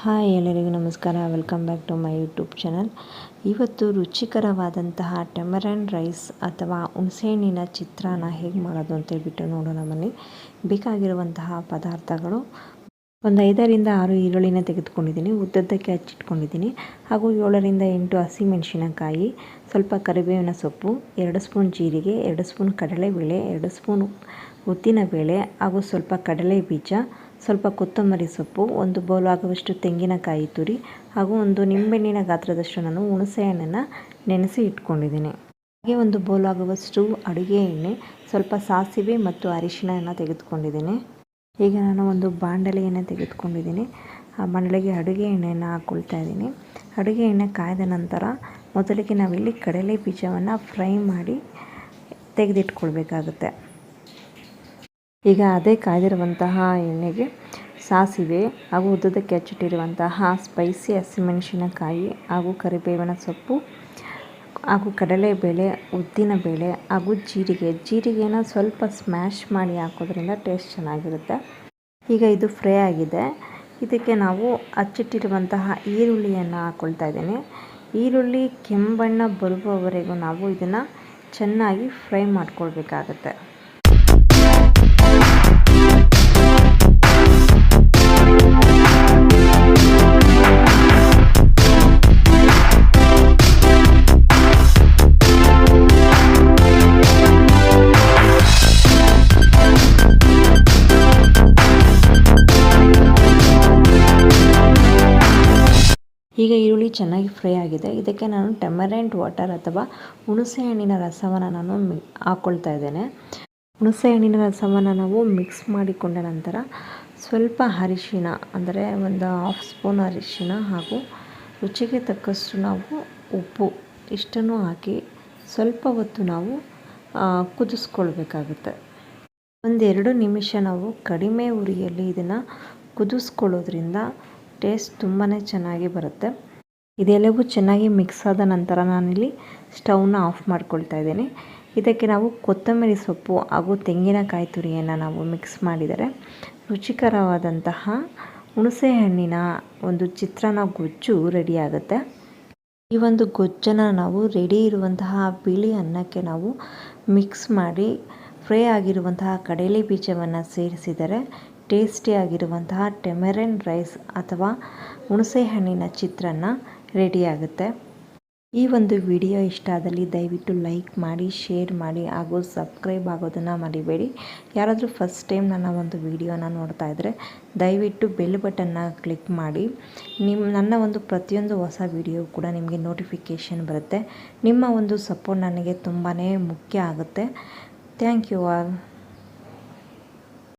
Hi ಎಲ್ಲರಿಗೂ ನಮಸ್ಕಾರ. Welcome back to my YouTube channel. ಇವತ್ತು ರುಚಿಕರವಾದಂತಹ ಟಮರನ್ ರೈಸ್ ಅಥವಾ ಹುಣಸೆಹಣ್ಣಿನ ಚಿತ್ರಾನ್ನ ಹೇಗೆ ಮಾಡೋದು ಅಂತೇಳ್ಬಿಟ್ಟು ನೋಡೋಣ ಬನ್ನಿ. ಬೇಕಾಗಿರುವಂತಹ ಪದಾರ್ಥಗಳು ಒಂದು 5ರಿಂದ 6 ಈರುಳ್ಳಿನ ತೆಗೆದುಕೊಂಡಿದ್ದೀನಿ, ಉದ್ದದ್ದಕ್ಕೆ ಹಚ್ಚಿಟ್ಕೊಂಡಿದ್ದೀನಿ. ಹಾಗೂ 7ರಿಂದ 8 ಹಸಿಮೆಣಸಿನಕಾಯಿ, ಸ್ವಲ್ಪ ಕರಿಬೇವಿನ ಸೊಪ್ಪು, 2 ಸ್ಪೂನ್ ಜೀರಿಗೆ, 2 ಸ್ಪೂನ್ ಕಡಲೆಬೇಳೆ, 2 ಸ್ಪೂನ್ ಉದ್ದಿನಬೇಳೆ ಹಾಗೂ ಸ್ವಲ್ಪ ಕಡಲೆ ಬೀಜ, ಸ್ವಲ್ಪ ಕೊತ್ತಂಬರಿ ಸೊಪ್ಪು, 1 ಬೌಲ್ ಆಗುವಷ್ಟು ತೆಂಗಿನಕಾಯಿ ತುರಿ ಹಾಗೂ 1 ನಿಂಬೆಹಣ್ಣಿನ ಗಾತ್ರದಷ್ಟು ನಾನು ಹುಣಸೆಹಣ್ಣನ್ನು ನೆನೆಸಿ ಇಟ್ಕೊಂಡಿದ್ದೀನಿ. ಹಾಗೆ 1 ಬೌಲ್ ಆಗುವಷ್ಟು ಅಡುಗೆ ಎಣ್ಣೆ, ಸ್ವಲ್ಪ ಸಾಸಿವೆ ಮತ್ತು ಅರಿಶಿಣವನ್ನು ತೆಗೆದುಕೊಂಡಿದ್ದೀನಿ. ಈಗ ನಾನು ಒಂದು ಬಾಣಲೆಯನ್ನು ತೆಗೆದುಕೊಂಡಿದ್ದೀನಿ. ಆ ಬಾಣಲೆಗೆ ಅಡುಗೆ ಎಣ್ಣೆಯನ್ನು ಹಾಕ್ಕೊಳ್ತಾ ಇದ್ದೀನಿ. ಅಡುಗೆ ಎಣ್ಣೆ ಕಾಯ್ದ ನಂತರ ಮೊದಲಿಗೆ ನಾವಿಲ್ಲಿ ಕಡಲೆ ಬೀಜವನ್ನು ಫ್ರೈ ಮಾಡಿ ತೆಗೆದಿಟ್ಕೊಳ್ಬೇಕಾಗುತ್ತೆ. ಈಗ ಅದೇ ಕಾಯ್ದಿರುವಂತಹ ಎಣ್ಣೆಗೆ ಸಾಸಿವೆ ಹಾಗೂ ಉದ್ದದಕ್ಕೆ ಹಚ್ಚಿಟ್ಟಿರುವಂತಹ ಸ್ಪೈಸಿ ಹಸಿಮೆಣಸಿನಕಾಯಿ ಹಾಗೂ ಕರಿಬೇವಿನ ಸೊಪ್ಪು ಹಾಗೂ ಕಡಲೆಬೇಳೆ, ಉದ್ದಿನಬೇಳೆ ಹಾಗೂ ಜೀರಿಗೆನ ಸ್ವಲ್ಪ ಸ್ಮ್ಯಾಶ್ ಮಾಡಿ ಹಾಕೋದ್ರಿಂದ ಟೇಸ್ಟ್ ಚೆನ್ನಾಗಿರುತ್ತೆ. ಈಗ ಇದು ಫ್ರೈ ಆಗಿದೆ. ಇದಕ್ಕೆ ನಾವು ಹಚ್ಚಿಟ್ಟಿರುವಂತಹ ಈರುಳ್ಳಿಯನ್ನು ಹಾಕ್ಕೊಳ್ತಾ ಇದ್ದೀನಿ. ಈರುಳ್ಳಿ ಕೆಂಬಣ್ಣ ಬರುವವರೆಗೂ ನಾವು ಇದನ್ನು ಚೆನ್ನಾಗಿ ಫ್ರೈ ಮಾಡ್ಕೊಳ್ಬೇಕಾಗತ್ತೆ. ಈಗ ಈರುಳ್ಳಿ ಚೆನ್ನಾಗಿ ಫ್ರೈ ಆಗಿದೆ. ಇದಕ್ಕೆ ನಾನು ಟಮರೆಂಟ್ ವಾಟರ್ ಅಥವಾ ಹುಣಸೆಹಣ್ಣಿನ ರಸವನ್ನು ನಾನು ಹಾಕ್ಕೊಳ್ತಾ ಇದ್ದೇನೆ. ಹುಣಸೆಹಣ್ಣಿನ ರಸವನ್ನು ನಾವು ಮಿಕ್ಸ್ ಮಾಡಿಕೊಂಡ ನಂತರ ಸ್ವಲ್ಪ ಅರಿಶಿಣ ಅಂದರೆ ಒಂದು 1/2 ಸ್ಪೂನ್ ಅರಿಶಿಣ ಹಾಗೂ ರುಚಿಗೆ ತಕ್ಕಷ್ಟು ನಾವು ಉಪ್ಪು ಇಷ್ಟನ್ನು ಹಾಕಿ ಸ್ವಲ್ಪ ಹೊತ್ತು ನಾವು ಕುದಿಸ್ಕೊಳ್ಬೇಕಾಗುತ್ತೆ. 1-2 ನಿಮಿಷ ನಾವು ಕಡಿಮೆ ಉರಿಯಲ್ಲಿ ಇದನ್ನು ಕುದಿಸ್ಕೊಳ್ಳೋದ್ರಿಂದ ಟೇಸ್ಟ್ ತುಂಬಾ ಚೆನ್ನಾಗಿ ಬರುತ್ತೆ. ಇದೆಲ್ಲವೂ ಚೆನ್ನಾಗಿ ಮಿಕ್ಸ್ ಆದ ನಂತರ ನಾನಿಲ್ಲಿ ಸ್ಟವ್ನ ಆಫ್ ಮಾಡ್ಕೊಳ್ತಾ ಇದ್ದೀನಿ. ಇದಕ್ಕೆ ನಾವು ಕೊತ್ತಂಬರಿ ಸೊಪ್ಪು ಹಾಗೂ ತೆಂಗಿನಕಾಯಿ ತುರಿಯನ್ನು ನಾವು ಮಿಕ್ಸ್ ಮಾಡಿದರೆ ರುಚಿಕರವಾದಂತಹ ಹುಣಸೆಹಣ್ಣಿನ ಒಂದು ಚಿತ್ರಾನ್ನ ಗೊಜ್ಜು ರೆಡಿ ಆಗುತ್ತೆ. ಈ ಒಂದು ಗೊಜ್ಜನ್ನು ನಾವು ರೆಡಿ ಇರುವಂತಹ ಬಿಳಿ ಅನ್ನಕ್ಕೆ ನಾವು ಮಿಕ್ಸ್ ಮಾಡಿ ಫ್ರೈ ಆಗಿರುವಂತಹ ಕಡಲೆ ಬೀಜವನ್ನು ಸೇರಿಸಿದರೆ ಟೇಸ್ಟಿಯಾಗಿರುವಂತಹ ಟಮರನ್ ರೈಸ್ ಅಥವಾ ಹುಣಸೆಹಣ್ಣಿನ ಚಿತ್ರಾನ್ನ ರೆಡಿಯಾಗುತ್ತೆ. ಈ ಒಂದು ವಿಡಿಯೋ ಇಷ್ಟ ಆದಲ್ಲಿ ದಯವಿಟ್ಟು ಲೈಕ್ ಮಾಡಿ, ಶೇರ್ ಮಾಡಿ ಹಾಗೂ ಸಬ್ಸ್ಕ್ರೈಬ್ ಆಗೋದನ್ನು ಮರಿಬೇಡಿ. ಯಾರಾದರೂ ಫಸ್ಟ್ ಟೈಮ್ ನನ್ನ ಒಂದು ವಿಡಿಯೋನ ನೋಡ್ತಾ ಇದ್ದರೆ ದಯವಿಟ್ಟು ಬೆಲ್ ಬಟನ್ನ ಕ್ಲಿಕ್ ಮಾಡಿ. ನನ್ನ ಒಂದು ಪ್ರತಿಯೊಂದು ಹೊಸ ವಿಡಿಯೋ ಕೂಡ ನಿಮಗೆ ನೋಟಿಫಿಕೇಷನ್ ಬರುತ್ತೆ. ನಿಮ್ಮ ಒಂದು ಸಪೋರ್ಟ್ ನನಗೆ ತುಂಬಾ ಮುಖ್ಯ ಆಗುತ್ತೆ. Thank you all.